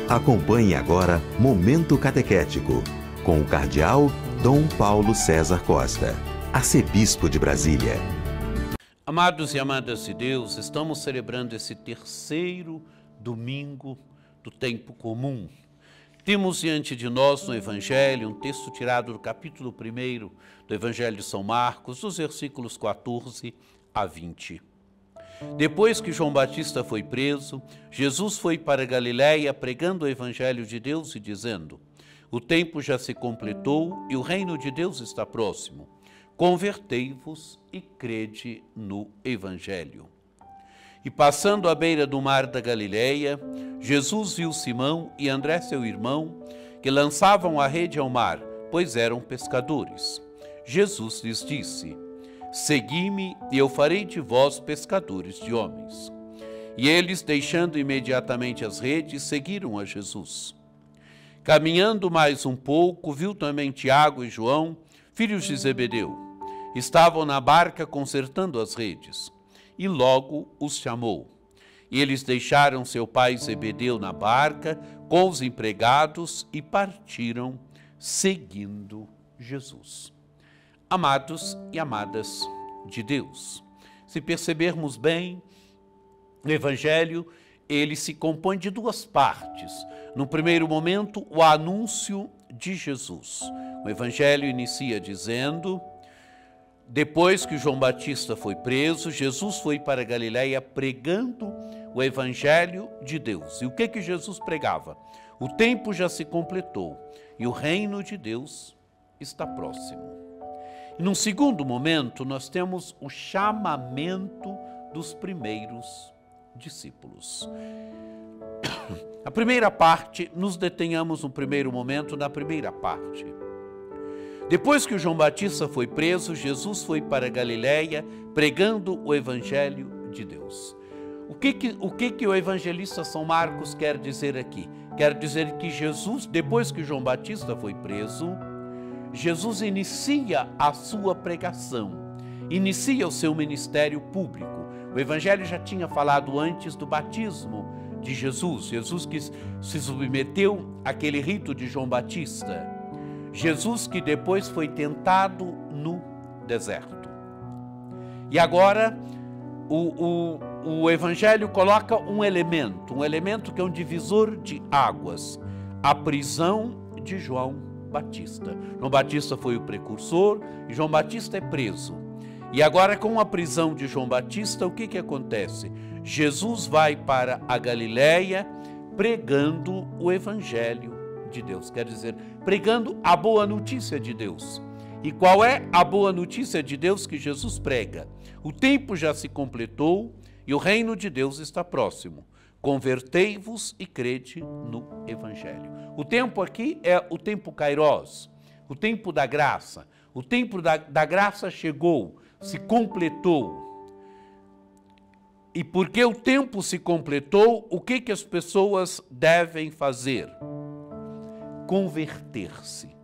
Acompanhe agora Momento Catequético, com o Cardeal Dom Paulo César Costa, arcebispo de Brasília. Amados e amadas de Deus, estamos celebrando esse terceiro domingo do tempo comum. Temos diante de nós no Evangelho um texto tirado do capítulo 1 do Evangelho de São Marcos, dos versículos 14 a 20. Depois que João Batista foi preso, Jesus foi para Galiléia pregando o Evangelho de Deus e dizendo: o tempo já se completou e o reino de Deus está próximo. Convertei-vos e crede no Evangelho. E passando à beira do mar da Galiléia, Jesus viu Simão e André, seu irmão, que lançavam a rede ao mar, pois eram pescadores. Jesus lhes disse: segui-me e eu farei de vós pescadores de homens. E eles, deixando imediatamente as redes, seguiram a Jesus. Caminhando mais um pouco, viu também Tiago e João, filhos de Zebedeu. Estavam na barca consertando as redes, e logo os chamou. E eles deixaram seu pai Zebedeu na barca com os empregados e partiram, seguindo Jesus. Amados e amadas de Deus, se percebermos bem, o Evangelho, ele se compõe de duas partes. No primeiro momento, o anúncio de Jesus. O Evangelho inicia dizendo: depois que João Batista foi preso, Jesus foi para Galiléia pregando o Evangelho de Deus. E o que Jesus pregava? O tempo já se completou e o reino de Deus está próximo. E num segundo momento, nós temos o chamamento dos primeiros discípulos. A primeira parte, nos detenhamos no primeiro momento, na primeira parte. Depois que o João Batista foi preso, Jesus foi para Galiléia pregando o Evangelho de Deus. O que o evangelista São Marcos quer dizer aqui? Quer dizer que Jesus, depois que João Batista foi preso, Jesus inicia a sua pregação, inicia o seu ministério público. O Evangelho já tinha falado antes do batismo de Jesus, Jesus que se submeteu àquele rito de João Batista, Jesus que depois foi tentado no deserto. E agora o Evangelho coloca um elemento que é um divisor de águas, a prisão de João Batista. João Batista foi o precursor e João Batista é preso. E agora, com a prisão de João Batista, o que acontece? Jesus vai para a Galiléia pregando o Evangelho de Deus, quer dizer, pregando a boa notícia de Deus. E qual é a boa notícia de Deus que Jesus prega? O tempo já se completou e o reino de Deus está próximo. Convertei-vos e crede no Evangelho. O tempo aqui é o tempo Kairos, o tempo da graça. O tempo da graça chegou, se completou. E porque o tempo se completou, o que as pessoas devem fazer? Converter-se.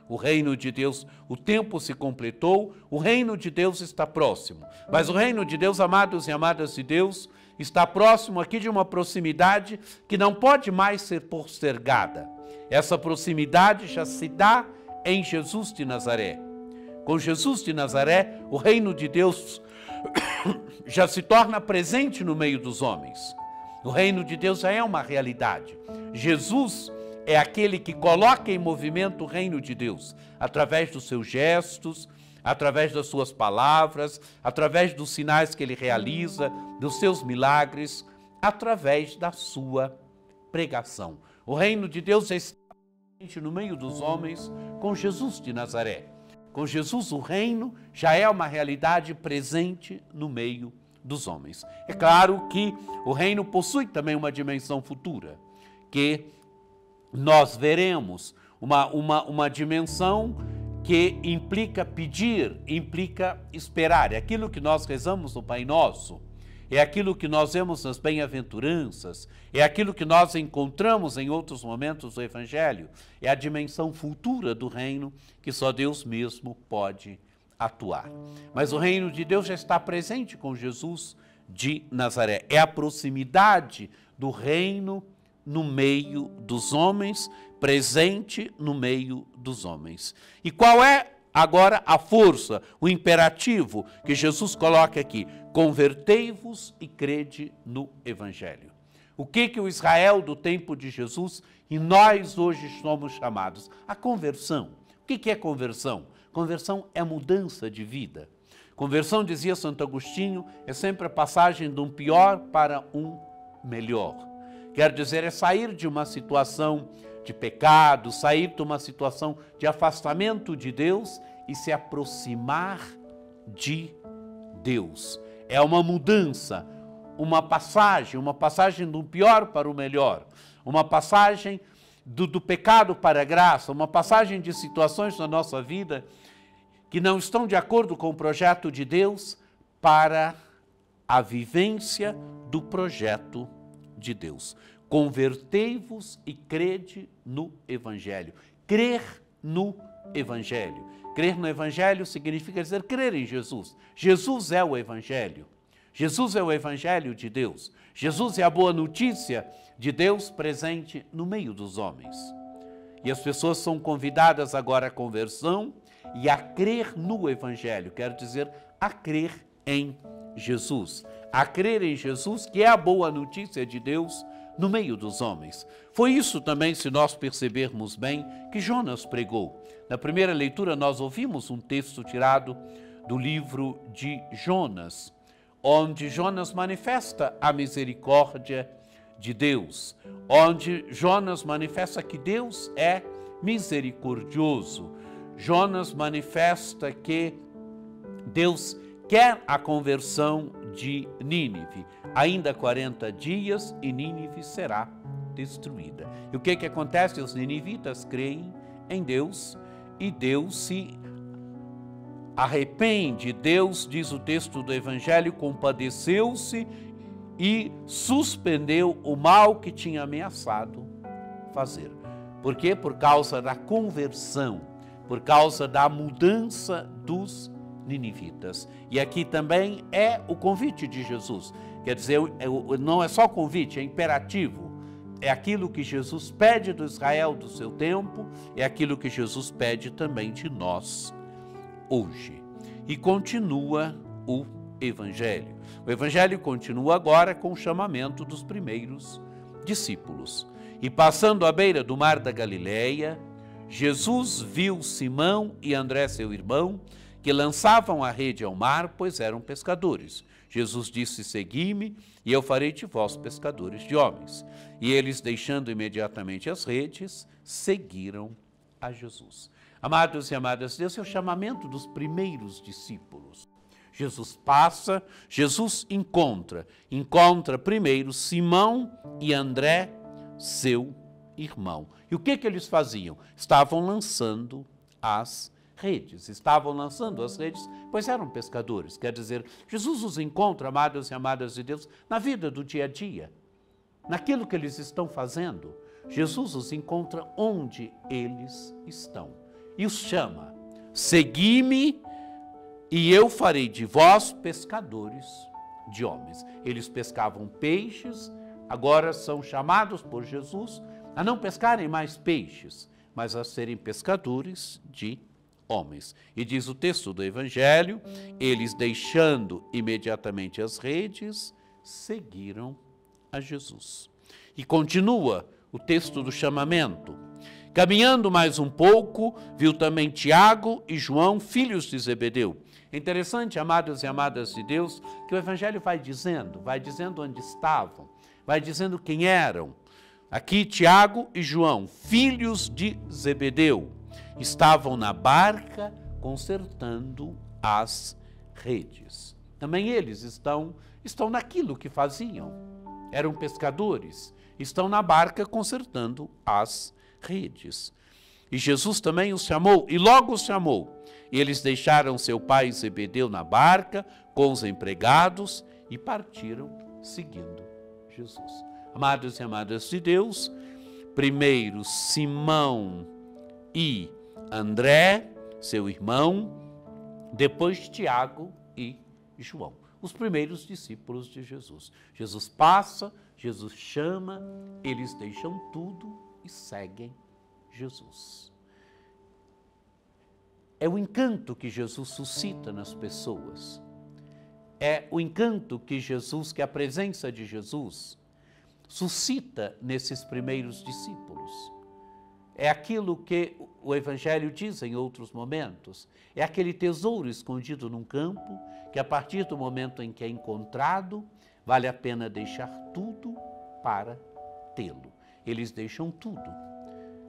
O reino de Deus, o tempo se completou, o reino de Deus está próximo. Mas o reino de Deus, amados e amadas de Deus, está próximo aqui de uma proximidade que não pode mais ser postergada. Essa proximidade já se dá em Jesus de Nazaré. Com Jesus de Nazaré, o reino de Deus já se torna presente no meio dos homens. O reino de Deus já é uma realidade. Jesus é aquele que coloca em movimento o reino de Deus, através dos seus gestos, através das suas palavras, através dos sinais que ele realiza, dos seus milagres, através da sua pregação. O reino de Deus já está presente no meio dos homens com Jesus de Nazaré. Com Jesus, o reino já é uma realidade presente no meio dos homens. É claro que o reino possui também uma dimensão futura, que nós veremos uma dimensão que implica pedir, implica esperar. É aquilo que nós rezamos no Pai Nosso, é aquilo que nós vemos nas bem-aventuranças, é aquilo que nós encontramos em outros momentos do Evangelho, é a dimensão futura do reino que só Deus mesmo pode atuar. Mas o reino de Deus já está presente com Jesus de Nazaré. É a proximidade do reino no meio dos homens, presente no meio dos homens. E qual é agora a força, o imperativo que Jesus coloca aqui? Convertei-vos e crede no Evangelho. O que o Israel do tempo de Jesus e nós hoje somos chamados? A conversão. O que é conversão? Conversão é mudança de vida. Conversão, dizia Santo Agostinho, é sempre a passagem de um pior para um melhor. Quer dizer, é sair de uma situação de pecado, sair de uma situação de afastamento de Deus e se aproximar de Deus. É uma mudança, uma passagem do pior para o melhor, uma passagem do pecado para a graça, uma passagem de situações na nossa vida que não estão de acordo com o projeto de Deus para a vivência do projeto de Deus. Convertei-vos e crede no Evangelho. Crer no Evangelho. Crer no Evangelho significa dizer crer em Jesus. Jesus é o Evangelho. Jesus é o Evangelho de Deus. Jesus é a boa notícia de Deus presente no meio dos homens. E as pessoas são convidadas agora à conversão e a crer no Evangelho, quer dizer, a crer em Jesus. A crer em Jesus, que é a boa notícia de Deus no meio dos homens. Foi isso também, se nós percebermos bem, que Jonas pregou. Na primeira leitura nós ouvimos um texto tirado do livro de Jonas, onde Jonas manifesta a misericórdia de Deus, onde Jonas manifesta que Deus é misericordioso. Jonas manifesta que Deus quer a conversão de Nínive. Ainda 40 dias e Nínive será destruída. E o que acontece? Os ninivitas creem em Deus e Deus se arrepende. Deus, diz o texto do Evangelho, compadeceu-se e suspendeu o mal que tinha ameaçado fazer. Por quê? Por causa da conversão, por causa da mudança dos ninivitas. E aqui também é o convite de Jesus. Quer dizer, não é só convite, é imperativo. É aquilo que Jesus pede do Israel do seu tempo, é aquilo que Jesus pede também de nós hoje. E continua o Evangelho. O Evangelho continua agora com o chamamento dos primeiros discípulos. E passando à beira do mar da Galileia, Jesus viu Simão e André, seu irmão, que lançavam a rede ao mar, pois eram pescadores. Jesus disse: segui-me, e eu farei de vós pescadores de homens. E eles, deixando imediatamente as redes, seguiram a Jesus. Amados e amadas, Deus é o chamamento dos primeiros discípulos. Jesus passa, Jesus encontra primeiro Simão e André, seu irmão. E o que eles faziam? Estavam lançando as redes, pois eram pescadores. Quer dizer, Jesus os encontra, amados e amadas de Deus, na vida do dia a dia, naquilo que eles estão fazendo. Jesus os encontra onde eles estão e os chama: segui-me e eu farei de vós pescadores de homens. Eles pescavam peixes, agora são chamados por Jesus a não pescarem mais peixes, mas a serem pescadores de homens. E diz o texto do Evangelho, eles, deixando imediatamente as redes, seguiram a Jesus. E continua o texto do chamamento. Caminhando mais um pouco, viu também Tiago e João, filhos de Zebedeu. É interessante, amados e amadas de Deus, que o Evangelho vai dizendo onde estavam, vai dizendo quem eram. Aqui Tiago e João, filhos de Zebedeu, estavam na barca consertando as redes. Também eles estão naquilo que faziam. Eram pescadores, estão na barca consertando as redes. E Jesus também os chamou, e logo os chamou. E eles deixaram seu pai Zebedeu na barca com os empregados e partiram seguindo Jesus. Amados e amadas de Deus, primeiro Simão e André, seu irmão, depois Tiago e João, os primeiros discípulos de Jesus. Jesus passa, Jesus chama, eles deixam tudo e seguem Jesus. É o encanto que Jesus suscita nas pessoas. É o encanto que a presença de Jesus suscita nesses primeiros discípulos. É aquilo que o Evangelho diz em outros momentos. É aquele tesouro escondido num campo que, a partir do momento em que é encontrado, vale a pena deixar tudo para tê-lo. Eles deixam tudo.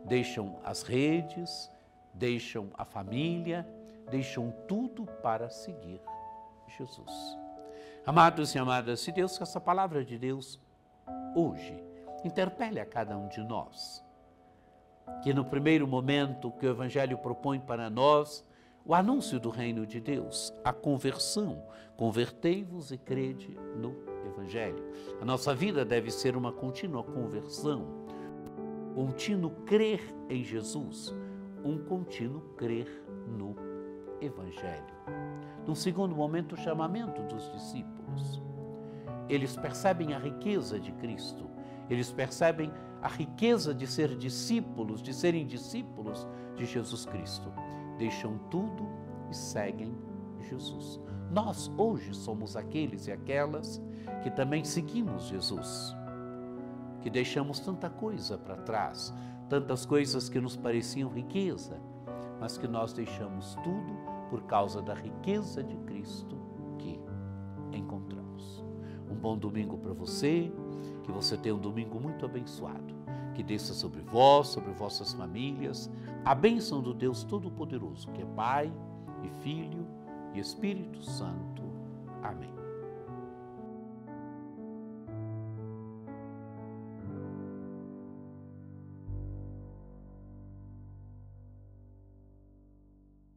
Deixam as redes, deixam a família, deixam tudo para seguir Jesus. Amados e amadas, se Deus, que essa palavra de Deus hoje interpele a cada um de nós, que no primeiro momento que o Evangelho propõe para nós, o anúncio do reino de Deus, a conversão, convertei-vos e crede no Evangelho. A nossa vida deve ser uma contínua conversão, contínuo crer em Jesus, um contínuo crer no Evangelho. No segundo momento, o chamamento dos discípulos. Eles percebem a riqueza de Cristo, eles percebem a riqueza de ser discípulos, de serem discípulos de Jesus Cristo. Deixam tudo e seguem Jesus. Nós hoje somos aqueles e aquelas que também seguimos Jesus, que deixamos tanta coisa para trás, tantas coisas que nos pareciam riqueza, mas que nós deixamos tudo por causa da riqueza de Cristo que encontramos. Um bom domingo para você, que você tenha um domingo muito abençoado, que desça sobre vós, sobre vossas famílias, a bênção do Deus Todo-Poderoso, que é Pai e Filho e Espírito Santo. Amém.